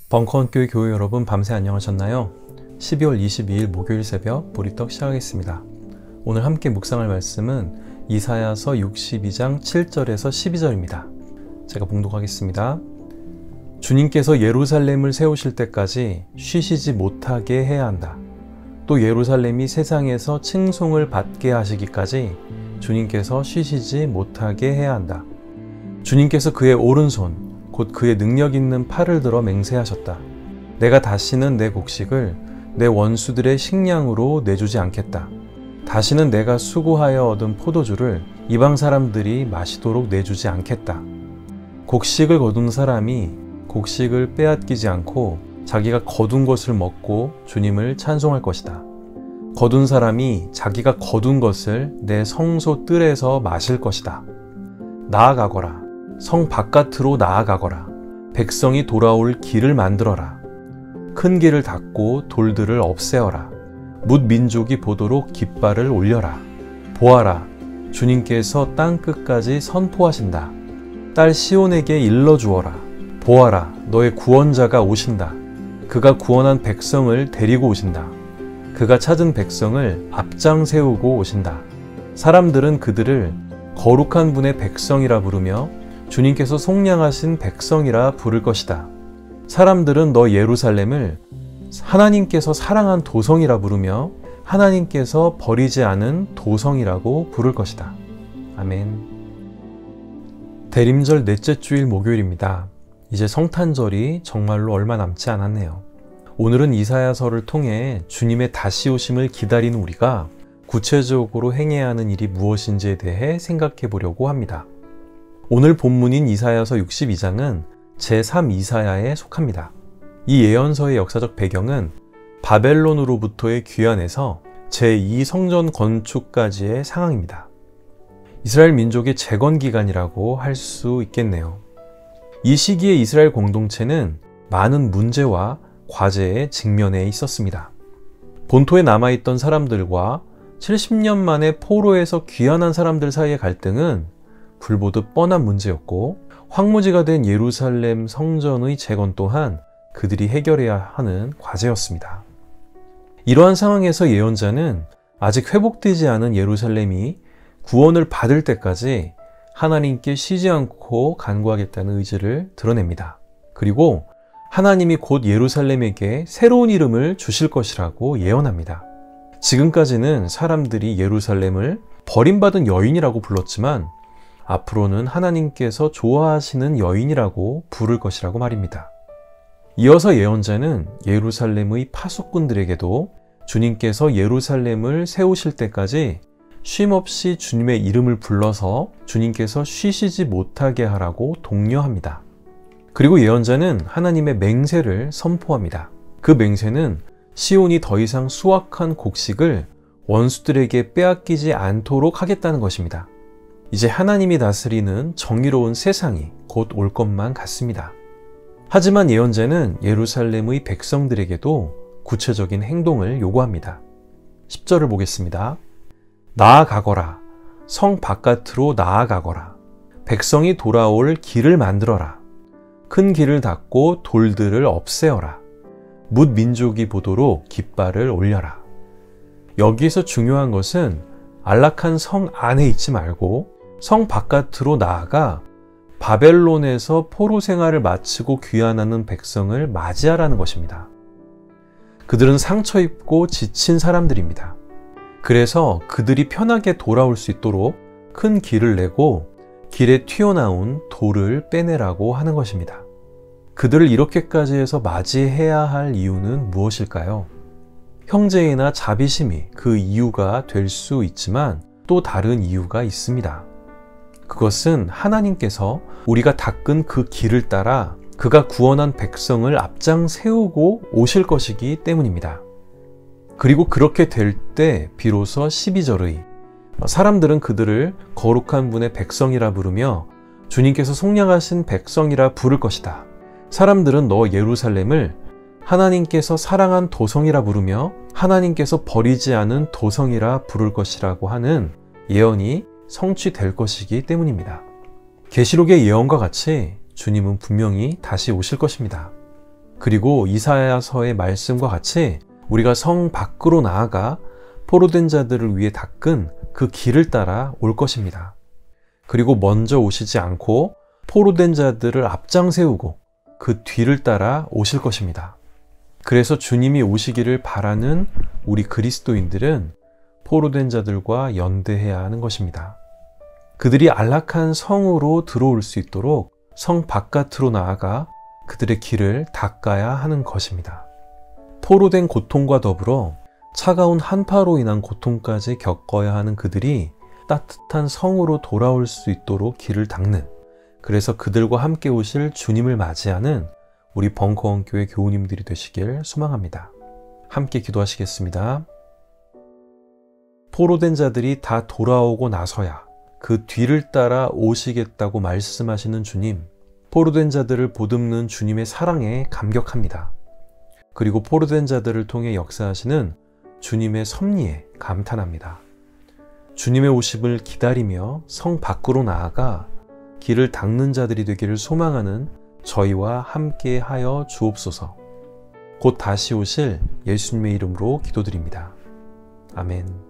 벙커원교회 교회 여러분, 밤새 안녕하셨나요? 12월 22일 목요일 새벽 보리떡 시작하겠습니다. 오늘 함께 묵상할 말씀은 이사야서 62장 7절에서 12절입니다. 제가 봉독하겠습니다. 주님께서 예루살렘을 세우실 때까지 쉬시지 못하게 해야 한다. 또 예루살렘이 세상에서 칭송을 받게 하시기까지 주님께서 쉬시지 못하게 해야 한다. 주님께서 그의 오른손 곧 그의 능력 있는 팔을 들어 맹세하셨다. 내가 다시는 내 곡식을 내 원수들의 식량으로 내주지 않겠다. 다시는 내가 수고하여 얻은 포도주를 이방 사람들이 마시도록 내주지 않겠다. 곡식을 거둔 사람이 곡식을 빼앗기지 않고 자기가 거둔 것을 먹고 주님을 찬송할 것이다. 거둔 사람이 자기가 거둔 것을 내 성소 뜰에서 마실 것이다. 나아가거라. 성 바깥으로 나아가거라. 백성이 돌아올 길을 만들어라. 큰 길을 닫고 돌들을 없애어라. 뭇 민족이 보도록 깃발을 올려라. 보아라. 주님께서 땅 끝까지 선포하신다. 딸 시온에게 일러주어라. 보아라. 너의 구원자가 오신다. 그가 구원한 백성을 데리고 오신다. 그가 찾은 백성을 앞장 세우고 오신다. 사람들은 그들을 거룩한 분의 백성이라 부르며 주님께서 속량하신 백성이라 부를 것이다. 사람들은 너 예루살렘을 하나님께서 사랑한 도성이라 부르며 하나님께서 버리지 않은 도성이라고 부를 것이다. 아멘. 대림절 넷째 주일 목요일입니다. 이제 성탄절이 정말로 얼마 남지 않았네요. 오늘은 이사야서를 통해 주님의 다시 오심을 기다리는 우리가 구체적으로 행해야 하는 일이 무엇인지에 대해 생각해 보려고 합니다. 오늘 본문인 이사야서 62장은 제3 이사야에 속합니다. 이 예언서의 역사적 배경은 바벨론으로부터의 귀환에서 제2 성전 건축까지의 상황입니다. 이스라엘 민족의 재건 기간이라고 할 수 있겠네요. 이 시기에 이스라엘 공동체는 많은 문제와 과제에 직면해 있었습니다. 본토에 남아있던 사람들과 70년 만에 포로에서 귀환한 사람들 사이의 갈등은 불보듯 뻔한 문제였고, 황무지가 된 예루살렘 성전의 재건 또한 그들이 해결해야 하는 과제였습니다. 이러한 상황에서 예언자는 아직 회복되지 않은 예루살렘이 구원을 받을 때까지 하나님께 쉬지 않고 간구하겠다는 의지를 드러냅니다. 그리고 하나님이 곧 예루살렘에게 새로운 이름을 주실 것이라고 예언합니다. 지금까지는 사람들이 예루살렘을 버림받은 여인이라고 불렀지만 앞으로는 하나님께서 좋아하시는 여인이라고 부를 것이라고 말입니다. 이어서 예언자는 예루살렘의 파수꾼들에게도 주님께서 예루살렘을 세우실 때까지 쉼없이 주님의 이름을 불러서 주님께서 쉬시지 못하게 하라고 독려합니다. 그리고 예언자는 하나님의 맹세를 선포합니다. 그 맹세는 시온이 더 이상 수확한 곡식을 원수들에게 빼앗기지 않도록 하겠다는 것입니다. 이제 하나님이 다스리는 정의로운 세상이 곧 올 것만 같습니다. 하지만 예언자는 예루살렘의 백성들에게도 구체적인 행동을 요구합니다. 10절을 보겠습니다. 나아가거라. 성 바깥으로 나아가거라. 백성이 돌아올 길을 만들어라. 큰 길을 닫고 돌들을 없애어라. 뭇 민족이 보도록 깃발을 올려라. 여기에서 중요한 것은 안락한 성 안에 있지 말고 성 바깥으로 나아가 바벨론에서 포로 생활을 마치고 귀환하는 백성을 맞이하라는 것입니다. 그들은 상처 입고 지친 사람들입니다. 그래서 그들이 편하게 돌아올 수 있도록 큰 길을 내고 길에 튀어나온 돌을 빼내라고 하는 것입니다. 그들을 이렇게까지 해서 맞이해야 할 이유는 무엇일까요? 형제이나 자비심이 그 이유가 될 수 있지만 또 다른 이유가 있습니다. 그것은 하나님께서 우리가 닦은 그 길을 따라 그가 구원한 백성을 앞장 세우고 오실 것이기 때문입니다. 그리고 그렇게 될 때 비로소 12절의 사람들은 그들을 거룩한 분의 백성이라 부르며 주님께서 속량하신 백성이라 부를 것이다. 사람들은 너 예루살렘을 하나님께서 사랑한 도성이라 부르며 하나님께서 버리지 않은 도성이라 부를 것이라고 하는 예언이 성취될 것이기 때문입니다. 계시록의 예언과 같이 주님은 분명히 다시 오실 것입니다. 그리고 이사야서의 말씀과 같이 우리가 성 밖으로 나아가 포로된 자들을 위해 닦은 그 길을 따라 올 것입니다. 그리고 먼저 오시지 않고 포로된 자들을 앞장 세우고 그 뒤를 따라 오실 것입니다. 그래서 주님이 오시기를 바라는 우리 그리스도인들은 포로된 자들과 연대해야 하는 것입니다. 그들이 안락한 성으로 들어올 수 있도록 성 바깥으로 나아가 그들의 길을 닦아야 하는 것입니다. 포로된 고통과 더불어 차가운 한파로 인한 고통까지 겪어야 하는 그들이 따뜻한 성으로 돌아올 수 있도록 길을 닦는, 그래서 그들과 함께 오실 주님을 맞이하는 우리 벙커원교회 교우님들이 되시길 소망합니다. 함께 기도하시겠습니다. 포로된 자들이 다 돌아오고 나서야 그 뒤를 따라 오시겠다고 말씀하시는 주님, 포로된 자들을 보듬는 주님의 사랑에 감격합니다. 그리고 포로된 자들을 통해 역사하시는 주님의 섭리에 감탄합니다. 주님의 오심을 기다리며 성 밖으로 나아가 길을 닦는 자들이 되기를 소망하는 저희와 함께 하여 주옵소서. 곧 다시 오실 예수님의 이름으로 기도드립니다. 아멘.